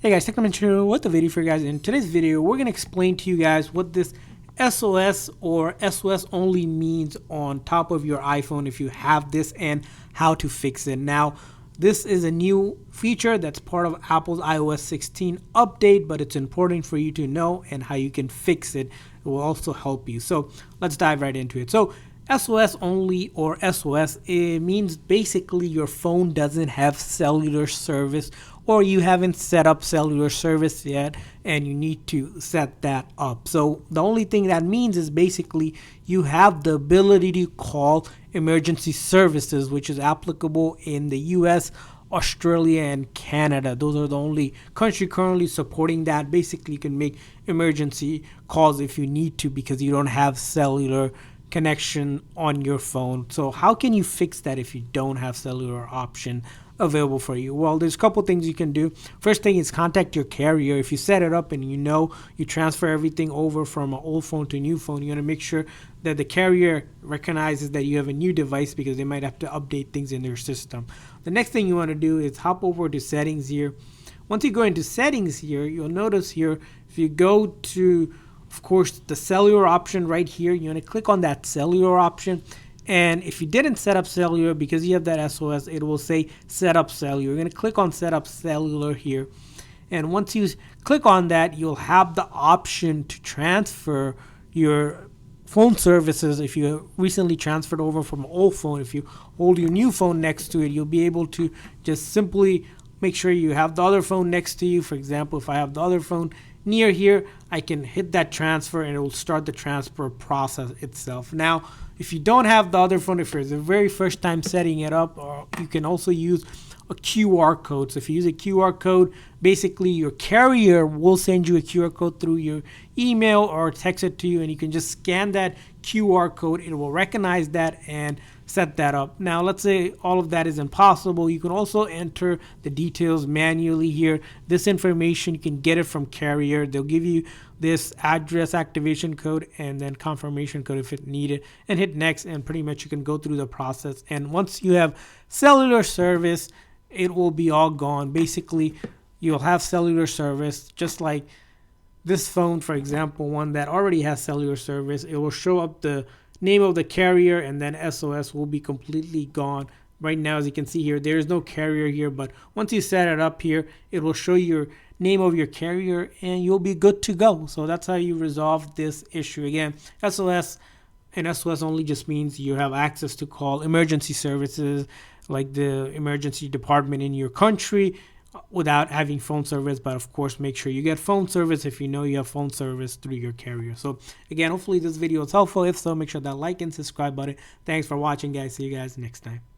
Hey guys, Technomentary with the video for you guys. In today's video, we're going to explain to you guys what this SOS or SOS only means on top of your iPhone if you have this and how to fix it. Now, this is a new feature that's part of Apple's iOS 16 update, but it's important for you to know and how you can fix it. It will also help you. So let's dive right into it. So SOS only or SOS, it means basically your phone doesn't have cellular service or you haven't set up cellular service yet and you need to set that up. So the only thing that means is basically you have the ability to call emergency services, which is applicable in the US, Australia, and Canada. Those are the only country currently supporting that. Basically, you can make emergency calls if you need to because you don't have cellular connection on your phone. So how can you fix that if you don't have cellular option available for you? Well, there's a couple things you can do. First thing is contact your carrier. If you set it up and you know you transfer everything over from an old phone to a new phone, you want to make sure that the carrier recognizes that you have a new device because they might have to update things in their system. The next thing you want to do is hop over to settings here. Once you go into settings here, you'll notice here, if you go to, of course, the cellular option right here, you want to click on that cellular option. And if you didn't set up cellular because you have that SOS, it will say set up cellular. You're going to click on set up cellular here. And once you click on that, you'll have the option to transfer your phone services. If you recently transferred over from an old phone, if you hold your new phone next to it, you'll be able to just simply make sure you have the other phone next to you. For example, if I have the other phone near here, I can hit that transfer and it will start the transfer process itself. Now, if you don't have the other phone, if it's the very first time setting it up, or you can also use a QR code. So if you use a QR code, basically your carrier will send you a QR code through your email or text it to you, and you can just scan that QR code. It will recognize that and set that up. Now, let's say all of that is impossible. You can also enter the details manually here. This information, you can get it from carrier. They'll give you this address activation code and then confirmation code if it needed, and hit next, and pretty much you can go through the process. And once you have cellular service, it will be all gone. Basically, you'll have cellular service just like this phone, for example, one that already has cellular service. It will show up the name of the carrier and then SOS will be completely gone. Right now, as you can see here, there is no carrier here, but once you set it up here, it will show your name of your carrier and you'll be good to go. So that's how you resolve this issue. Again, SOS and SOS only just means you have access to call emergency services like the emergency department in your country without having phone service. But of course, make sure you get phone service if you know you have phone service through your carrier. So again, hopefully this video is helpful. If so, make sure that like and subscribe button. Thanks for watching, guys. See you guys next time.